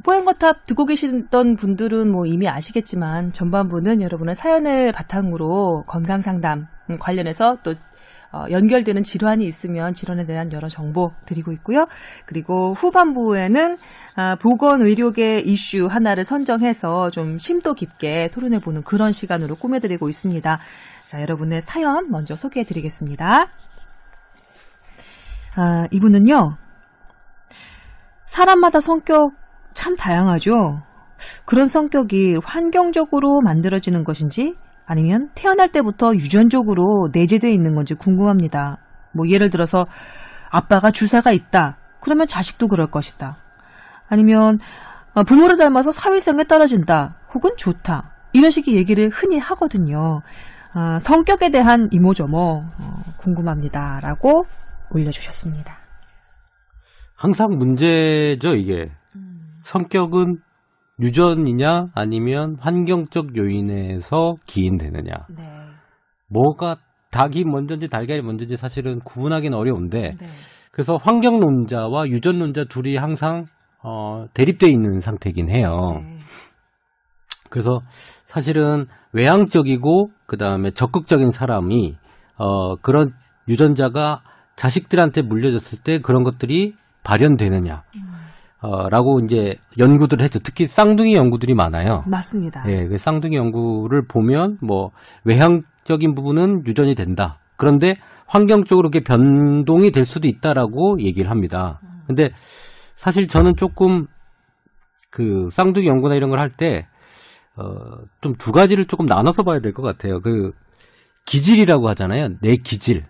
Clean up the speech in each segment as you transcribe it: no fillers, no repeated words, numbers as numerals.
뽀얀거탑 듣고 계시던 분들은 뭐 이미 아시겠지만 전반부는 여러분의 사연을 바탕으로 건강상담 관련해서 또 연결되는 질환이 있으면 질환에 대한 여러 정보 드리고 있고요. 그리고 후반부에는 보건의료계 이슈 하나를 선정해서 좀 심도 깊게 토론해보는 그런 시간으로 꾸며드리고 있습니다. 자, 여러분의 사연 먼저 소개해드리겠습니다. 이분은요. 사람마다 성격 참 다양하죠. 그런 성격이 환경적으로 만들어지는 것인지 아니면 태어날 때부터 유전적으로 내재되어 있는 건지 궁금합니다. 뭐 예를 들어서 아빠가 주사가 있다. 그러면 자식도 그럴 것이다. 아니면 부모를 닮아서 사회성에 떨어진다. 혹은 좋다. 이런 식의 얘기를 흔히 하거든요. 성격에 대한 이모저모 궁금합니다. 라고 올려주셨습니다. 항상 문제죠, 이게. 성격은 유전이냐 아니면 환경적 요인에서 기인되느냐. 네. 뭐가 닭이 먼저인지 달걀이 먼저인지 사실은 구분하기는 어려운데 네. 그래서 환경론자와 유전론자 둘이 항상 대립되어 있는 상태이긴 해요. 네. 그래서 사실은 외향적이고 그다음에 적극적인 사람이 그런 유전자가 자식들한테 물려졌을 때 그런 것들이 발현되느냐. 라고 이제 연구들을 했죠. 특히 쌍둥이 연구들이 많아요. 맞습니다. 예, 그 쌍둥이 연구를 보면 뭐 외향적인 부분은 유전이 된다. 그런데 환경적으로 그게 변동이 될 수도 있다라고 얘기를 합니다. 근데 사실 저는 조금 그 쌍둥이 연구나 이런 걸 할 때 좀 두 가지를 조금 나눠서 봐야 될 것 같아요. 그 기질이라고 하잖아요. 내 기질.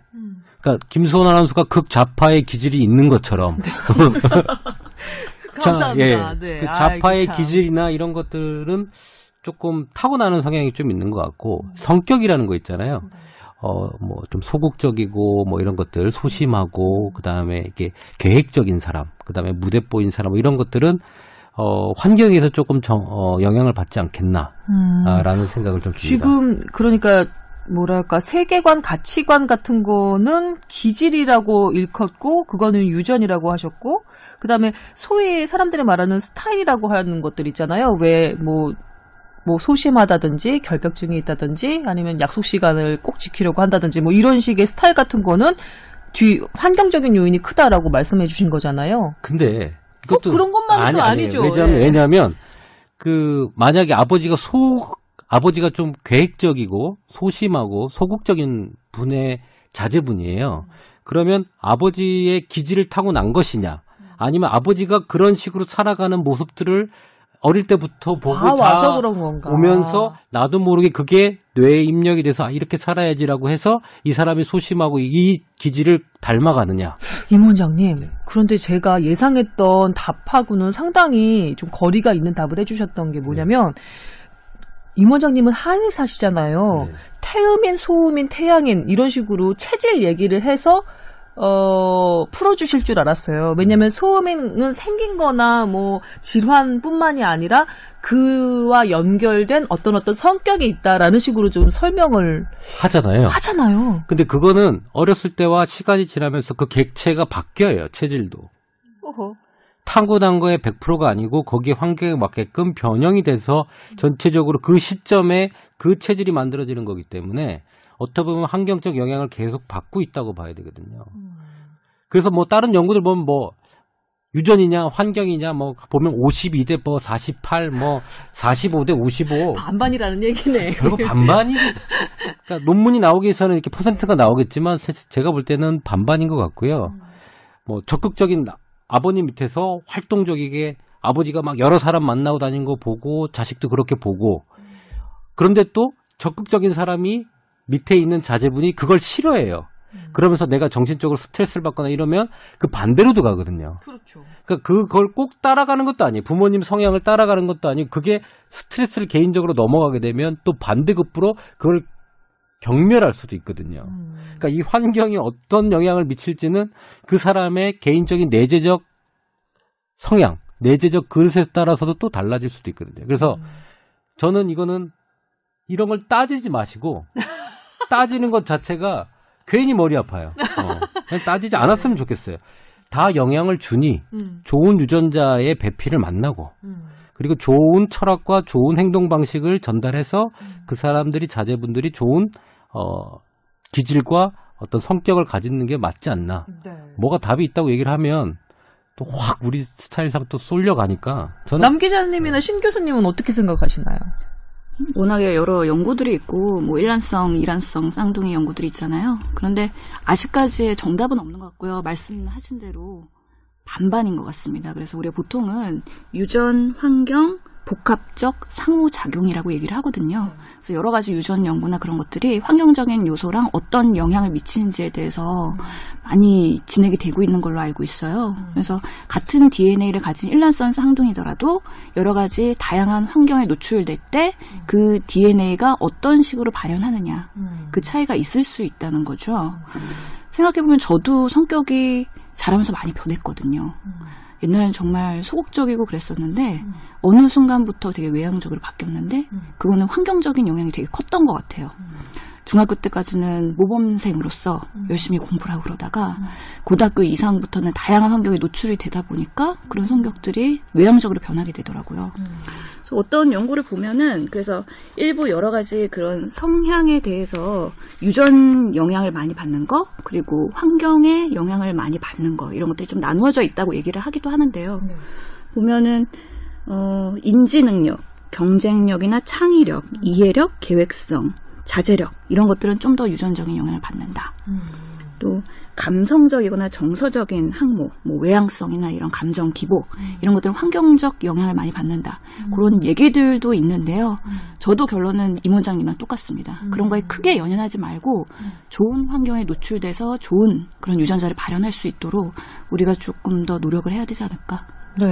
그러니까 김수원 아나운서가 극좌파의 기질이 있는 것처럼. 네. 감사합니다. 예, 네. 그 좌파의 기질이나 이런 것들은 조금 타고나는 성향이 좀 있는 것 같고 성격이라는 거 있잖아요. 뭐 좀 소극적이고 뭐 이런 것들 소심하고 그다음에 이렇게 계획적인 사람, 그다음에 무대뽀인 사람 뭐 이런 것들은 환경에서 조금 영향을 받지 않겠나라는 생각을 좀 듭니다. 지금 그러니까 뭐랄까 세계관, 가치관 같은 거는 기질이라고 일컫고 그거는 유전이라고 하셨고 그다음에 소위 사람들이 말하는 스타일이라고 하는 것들 있잖아요. 왜 뭐 소심하다든지 결벽증이 있다든지 아니면 약속 시간을 꼭 지키려고 한다든지 뭐 이런 식의 스타일 같은 거는 환경적인 요인이 크다라고 말씀해 주신 거잖아요. 근데 꼭 그런 것만은 아니죠. 왜냐하면 그 만약에 아버지가 좀 계획적이고 소심하고 소극적인 분의 자제분이에요. 그러면 아버지의 기질을 타고난 것이냐 아니면 아버지가 그런 식으로 살아가는 모습들을 어릴 때부터 보고 와서 그런 건가. 오면서 나도 모르게 그게 뇌에 입력이 돼서 이렇게 살아야지라고 해서 이 사람이 소심하고 이 기질을 닮아가느냐. 임 원장님, 네. 그런데 제가 예상했던 답하고는 상당히 좀 거리가 있는 답을 해주셨던 게 뭐냐면 임 원장님은 한의사시잖아요. 네. 태음인, 소음인, 태양인 이런 식으로 체질 얘기를 해서 풀어주실 줄 알았어요. 왜냐면 소음인은 생긴 거나 뭐 질환뿐만이 아니라 그와 연결된 어떤 성격이 있다라는 식으로 좀 설명을 하잖아요. 근데 그거는 어렸을 때와 시간이 지나면서 그 객체가 바뀌어요. 체질도. 어허. 타고난 거에 100%가 아니고 거기에 환경에 맞게끔 변형이 돼서 전체적으로 그 시점에 그 체질이 만들어지는 거기 때문에 어떻게 보면 환경적 영향을 계속 받고 있다고 봐야 되거든요. 그래서 뭐 다른 연구들 보면 뭐 유전이냐 환경이냐 뭐 보면 52대 뭐 48 뭐 45대 55 반반이라는 얘기네. 결국 반반이 그러니까 논문이 나오기 위해서는 이렇게 퍼센트가 나오겠지만 제가 볼 때는 반반인 것 같고요. 뭐 적극적인 아버님 밑에서 활동적이게 아버지가 막 여러 사람 만나고 다니는 거 보고 자식도 그렇게 보고 그런데 또 적극적인 사람이 밑에 있는 자제분이 그걸 싫어해요. 그러면서 내가 정신적으로 스트레스를 받거나 이러면 그 반대로도 가거든요. 그렇죠. 그러니까 그걸 꼭 따라가는 것도 아니에요. 부모님 성향을 따라가는 것도 아니고 그게 스트레스를 개인적으로 넘어가게 되면 또 반대급부로 그걸 경멸할 수도 있거든요. 그러니까 이 환경이 어떤 영향을 미칠지는 그 사람의 개인적인 내재적 성향, 내재적 그릇에 따라서도 또 달라질 수도 있거든요. 그래서 저는 이런 걸 따지지 마시고 따지는 것 자체가 괜히 머리 아파요. 그냥 따지지 않았으면 좋겠어요. 다 영향을 주니 좋은 유전자의 배필을 만나고 그리고 좋은 철학과 좋은 행동 방식을 전달해서 그 사람들이 자제분들이 좋은 기질과 어떤 성격을 가지는 게 맞지 않나. 네. 뭐가 답이 있다고 얘기를 하면 또 확 우리 스타일상 또 쏠려가니까. 저는 남 기자님이나 신 교수님은 어떻게 생각하시나요? 워낙에 여러 연구들이 있고 뭐 일란성, 이란성, 쌍둥이 연구들이 있잖아요. 그런데 아직까지의 정답은 없는 것 같고요. 말씀하신 대로 반반인 것 같습니다. 그래서 우리가 보통은 유전, 환경, 복합적 상호작용이라고 얘기를 하거든요. 그래서 여러 가지 유전 연구나 그런 것들이 환경적인 요소랑 어떤 영향을 미치는지에 대해서 많이 진행이 되고 있는 걸로 알고 있어요. 그래서 같은 DNA를 가진 일란성 쌍둥이더라도 여러 가지 다양한 환경에 노출될 때 그 DNA가 어떤 식으로 발현하느냐 그 차이가 있을 수 있다는 거죠. 생각해보면 저도 성격이 자라면서 많이 변했거든요. 옛날엔 정말 소극적이고 그랬었는데 어느 순간부터 되게 외향적으로 바뀌었는데 그거는 환경적인 영향이 되게 컸던 것 같아요. 중학교 때까지는 모범생으로서 열심히 공부를 하고 그러다가 고등학교 이상부터는 다양한 환경에 노출이 되다 보니까 그런 성격들이 외향적으로 변하게 되더라고요. 그래서 어떤 연구를 보면은 그래서 일부 여러 가지 그런 성향에 대해서 유전 영향을 많이 받는 거 그리고 환경에 영향을 많이 받는 거 이런 것들이 좀 나누어져 있다고 얘기를 하기도 하는데요. 보면은 인지 능력, 경쟁력이나 창의력, 이해력, 계획성 자제력 이런 것들은 좀 더 유전적인 영향을 받는다. 또 감성적이거나 정서적인 항모, 뭐 외향성이나 이런 감정 기복 이런 것들은 환경적 영향을 많이 받는다. 그런 얘기들도 있는데요. 저도 결론은 임 원장님이랑 똑같습니다. 그런 거에 크게 연연하지 말고 좋은 환경에 노출돼서 좋은 그런 유전자를 발현할 수 있도록 우리가 조금 더 노력을 해야 되지 않을까. 네.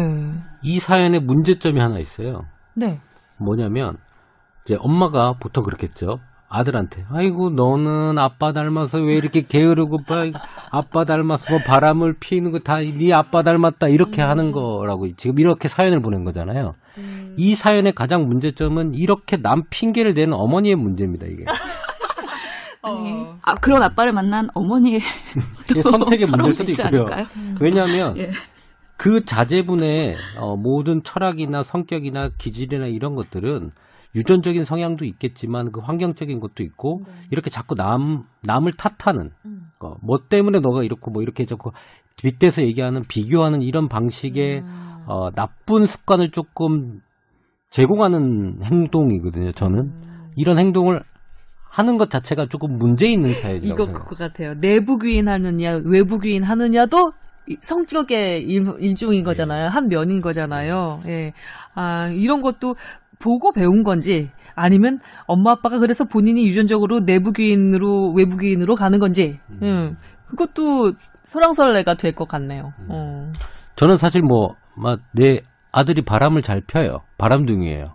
이 사연의 문제점이 하나 있어요. 네. 뭐냐면 이제 엄마가 보통 그렇겠죠. 아들한테 아이고 너는 아빠 닮아서 왜 이렇게 게으르고 아빠 닮아서 뭐 바람을 피우는 거 다 네 아빠 닮았다 이렇게 하는 거라고 지금 이렇게 사연을 보낸 거잖아요. 이 사연의 가장 문제점은 이렇게 남 핑계를 대는 어머니의 문제입니다. 이게. 그런 아빠를 만난 어머니의 선택의 문제일 수도 있고요. 왜냐하면 예. 그 자제분의 모든 철학이나 성격이나 기질이나 이런 것들은 유전적인 성향도 있겠지만 그 환경적인 것도 있고 이렇게 자꾸 남을 탓하는 뭐 때문에 너가 이렇고 뭐 이렇게 자꾸 빗대서 얘기하는 비교하는 이런 방식의 나쁜 습관을 조금 제공하는 행동이거든요. 저는 이런 행동을 하는 것 자체가 조금 문제 있는 사회라고 이거 생각해요. 그거 같아요. 내부 귀인하느냐 외부 귀인하느냐도 성격의 일종인 거잖아요. 한 면인 거잖아요. 예. 이런 것도 보고 배운 건지 아니면 엄마 아빠가 그래서 본인이 유전적으로 내부 귀인으로 외부 귀인으로 가는 건지 그것도 설왕설래가 될 것 같네요. 저는 사실 내 아들이 바람을 잘 펴요. 바람둥이에요.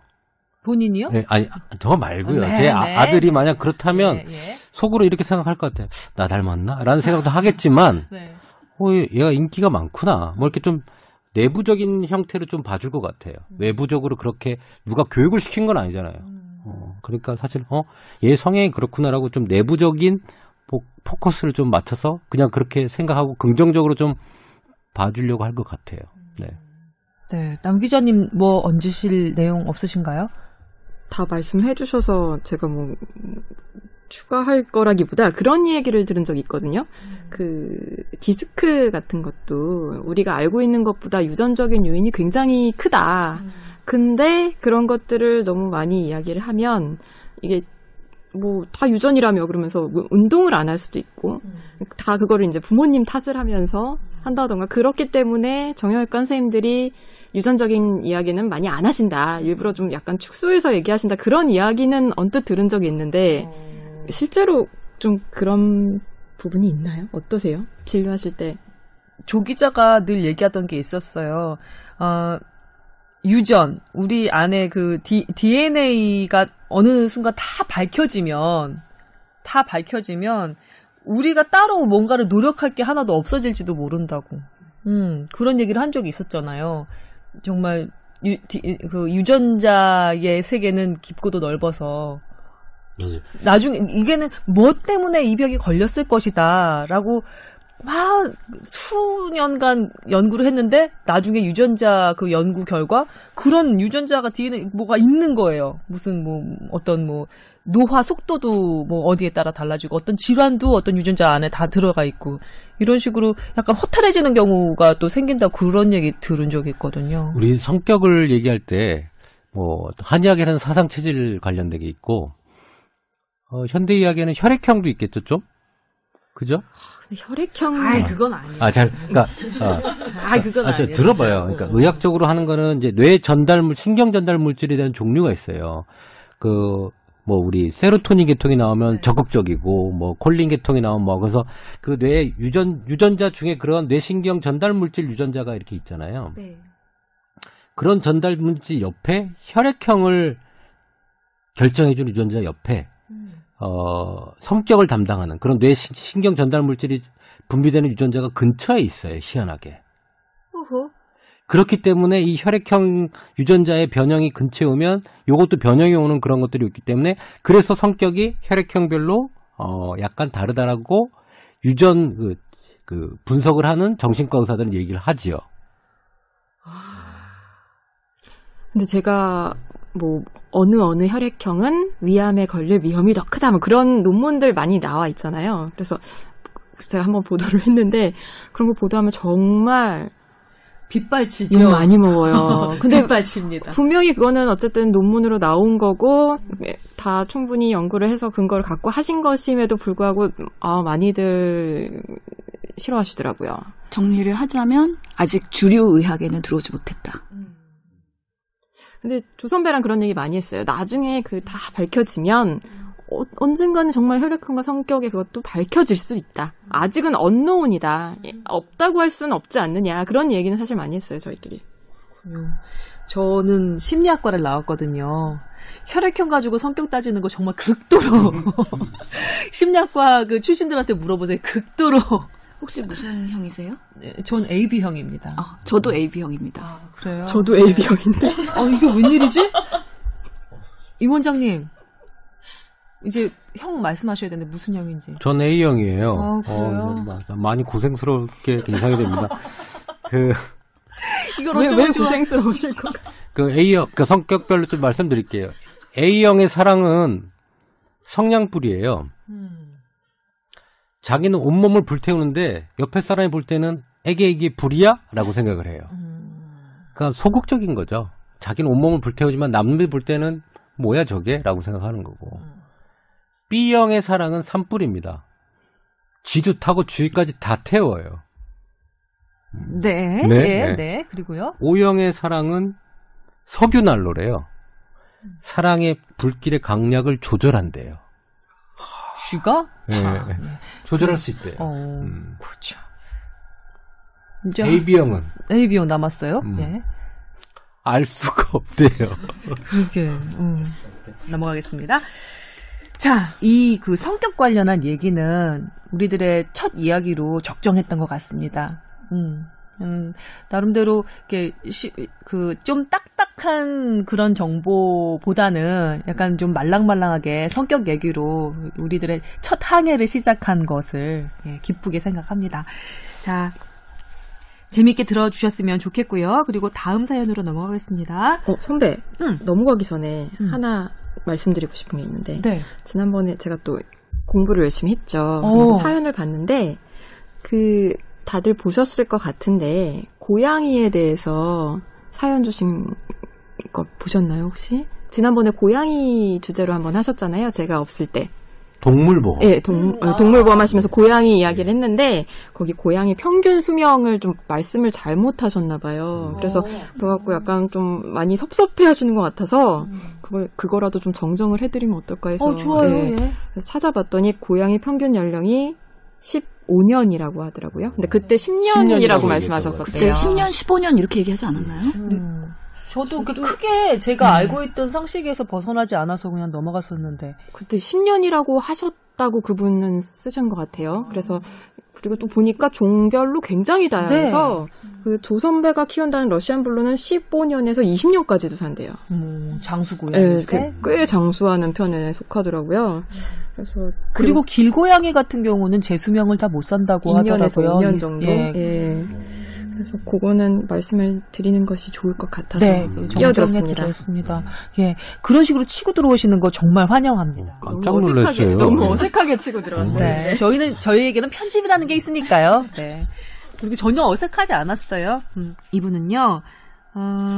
본인이요? 네, 아니 저 말고요. 네, 제 네. 아들이 만약 그렇다면 네, 예. 속으로 이렇게 생각할 것 같아요. 나 닮았나? 라는 생각도 하겠지만 네. 얘가 인기가 많구나. 뭐 이렇게 좀 내부적인 형태로 좀 봐줄 것 같아요. 외부적으로 그렇게 누가 교육을 시킨 건 아니잖아요. 그러니까 사실 얘 성향이 그렇구나라고 좀 내부적인 포커스를 좀 맞춰서 그냥 그렇게 생각하고 긍정적으로 좀 봐주려고 할 것 같아요. 네. 네, 남 기자님 뭐 얹으실 내용 없으신가요? 다 말씀해 주셔서 제가 뭐 추가할 거라기보다 그런 얘기를 들은 적이 있거든요. 그 디스크 같은 것도 우리가 알고 있는 것보다 유전적인 요인이 굉장히 크다. 근데 그런 것들을 너무 많이 이야기를 하면 이게 뭐 다 유전이라며 그러면서 운동을 안 할 수도 있고 다 그거를 이제 부모님 탓을 하면서 한다던가 그렇기 때문에 정형외과 선생님들이 유전적인 이야기는 많이 안 하신다. 일부러 좀 약간 축소해서 얘기하신다. 그런 이야기는 언뜻 들은 적이 있는데 실제로 좀 그런 부분이 있나요? 어떠세요? 진료하실 때. 조 기자가 늘 얘기하던 게 있었어요. 유전, 우리 안에 그 DNA가 어느 순간 다 밝혀지면 우리가 따로 뭔가를 노력할 게 하나도 없어질지도 모른다고. 그런 얘기를 한 적이 있었잖아요. 정말 그 유전자의 세계는 깊고도 넓어서 나중에 이게는 뭐 때문에 이 병이 걸렸을 것이다라고 막 수년간 연구를 했는데 나중에 유전자 그 연구 결과 그런 유전자가 DNA 뭐가 있는 거예요. 무슨 뭐 어떤 뭐 노화 속도도 뭐 어디에 따라 달라지고 어떤 질환도 어떤 유전자 안에 다 들어가 있고 이런 식으로 약간 허탈해지는 경우가 또 생긴다 그런 얘기 들은 적이 있거든요. 우리 성격을 얘기할 때 뭐 한의학에는 사상 체질 관련된 게 있고 현대 이야기에는 혈액형도 있겠죠, 좀? 그죠? 혈액형. 그건 아니에요. 그러니까 그건 아니에요. 들어봐요. 그러니까 의학적으로 하는 거는 이제 뇌 전달물, 신경 전달 물질에 대한 종류가 있어요. 뭐 우리 세로토닌 계통이 나오면 적극적이고 뭐 콜린 계통이 나오면 뭐 그래서 그 뇌 유전자 중에 그런 뇌신경 전달 물질 유전자가 이렇게 있잖아요. 네. 그런 전달 물질 옆에 혈액형을 결정해준 유전자 옆에 성격을 담당하는 그런 뇌 신경 전달 물질이 분비되는 유전자가 근처에 있어요. 희한하게. 그렇기 때문에 이 혈액형 유전자의 변형이 근처에 오면 이것도 변형이 오는 그런 것들이 있기 때문에 그래서 성격이 혈액형별로 약간 다르다라고 유전 그 분석을 하는 정신과 의사들은 얘기를 하지요. 근데 제가 뭐 어느 혈액형은 위암에 걸릴 위험이 더 크다 뭐 그런 논문들 많이 나와 있잖아요. 그래서 제가 한번 보도를 했는데 그런 거 보도하면 정말 빗발치죠. 욕 많이 먹어요. 근데 빗발칩니다. 분명히 그거는 어쨌든 논문으로 나온 거고 다 충분히 연구를 해서 근거를 갖고 하신 것임에도 불구하고 많이들 싫어하시더라고요. 정리를 하자면 아직 주류 의학에는 들어오지 못했다. 근데 조선배랑 그런 얘기 많이 했어요. 나중에 그 다 밝혀지면 언젠가는 정말 혈액형과 성격의 그것도 밝혀질 수 있다. 아직은 언노운이다. 없다고 할 수는 없지 않느냐. 그런 얘기는 사실 많이 했어요, 저희끼리. 저는 심리학과를 나왔거든요. 혈액형 가지고 성격 따지는 거 정말 극도로 심리학과 그 출신들한테 물어보세요. 극도로. 혹시 무슨 형이세요? 네, 전 AB형입니다. 저도 AB형입니다. 그래요? 저도 AB형인데. 이게 웬일이지? 임 원장님. 이제 형 말씀하셔야 되는데 무슨 형인지. 전 A형이에요. 그래요? 많이 고생스럽게 인상이 됩니다. 이걸 왜 고생스러우실 건가? A형, 성격별로 좀 말씀드릴게요. A형의 사랑은 성냥불이에요. 자기는 온몸을 불태우는데 옆에 사람이 볼 때는 이게 불이야? 라고 생각을 해요. 그러니까 소극적인 거죠. 자기는 온몸을 불태우지만 남들이 볼 때는 뭐야 저게? 라고 생각하는 거고. B형의 사랑은 산불입니다. 지도 타고 주위까지 다 태워요. 네. 그리고요? O형의 사랑은 석유난로래요. 사랑의 불길의 강약을 조절한대요. 쥐가? 네. 조절할 수 있대요. 그렇죠. AB형은 남았어요. 예. 알 수가 없대요. 그게 넘어가겠습니다. 자, 이 그 성격 관련한 얘기는 우리들의 첫 이야기로 적정했던 것 같습니다. 나름대로 이렇게 좀 딱딱한 그런 정보보다는 약간 좀 말랑말랑하게 성격 얘기로 우리들의 첫 항해를 시작한 것을 기쁘게 생각합니다. 자, 재밌게 들어주셨으면 좋겠고요. 그리고 다음 사연으로 넘어가겠습니다. 선배, 넘어가기 전에 하나 말씀드리고 싶은 게 있는데 지난번에 제가 또 공부를 열심히 했죠. 그래서 사연을 봤는데 다들 보셨을 것 같은데 고양이에 대해서 사연 주신 거 보셨나요 혹시? 지난번에 고양이 주제로 한번 하셨잖아요. 제가 없을 때. 동물보험. 네, 동물보험 하시면서 고양이 이야기를 했는데 거기 고양이 평균 수명을 좀 말씀을 잘못하셨나 봐요. 그래갖고 약간 좀 많이 섭섭해 하시는 것 같아서 그거라도 좀 정정을 해드리면 어떨까 해서. 좋아요. 네. 그래서 찾아봤더니 고양이 평균 연령이 15년이라고 하더라고요. 근데 그때 10년이라고 말씀하셨었대요. 그때 10년, 15년 이렇게 얘기하지 않았나요? 저도 크게 제가 알고 있던 상식에서 벗어나지 않아서 그냥 넘어갔었는데. 그때 10년이라고 하셨다고 그분은 쓰신 것 같아요. 그리고 또 보니까 종별로 굉장히 다양해서 그 조선배가 키운다는 러시안 블루는 15년에서 20년까지도 산대요. 장수 고양이. 꽤 장수하는 편에 속하더라고요. 그래서 그리고 길고양이 같은 경우는 재수명을 다 못 산다고 2년에서 하더라고요. 5년 정도. 예. 예. 그래서 그거는 말씀을 드리는 것이 좋을 것 같아서 네, 끼어들었습니다. 정정했습니다. 예, 그런 식으로 치고 들어오시는 거 정말 환영합니다. 깜짝 놀랐어요. 너무 어색하게 치고 들어왔어요. 네, 저희에게는 편집이라는 게 있으니까요. 네, 그리고 전혀 어색하지 않았어요. 이분은요.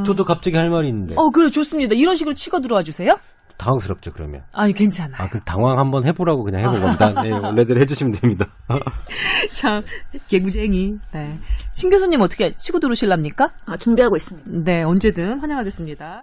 저도 갑자기 할 말이 있는데. 그래 좋습니다. 이런 식으로 치고 들어와 주세요. 당황스럽죠, 그러면. 아니 괜찮아요. 그 당황 한번 해보라고 그냥 해본 겁니다. 네, 원래대로 해주시면 됩니다. 참 개구쟁이. 네. 신 교수님 어떻게 치고 들어오실랍니까? 준비하고 있습니다. 네, 언제든 환영하겠습니다.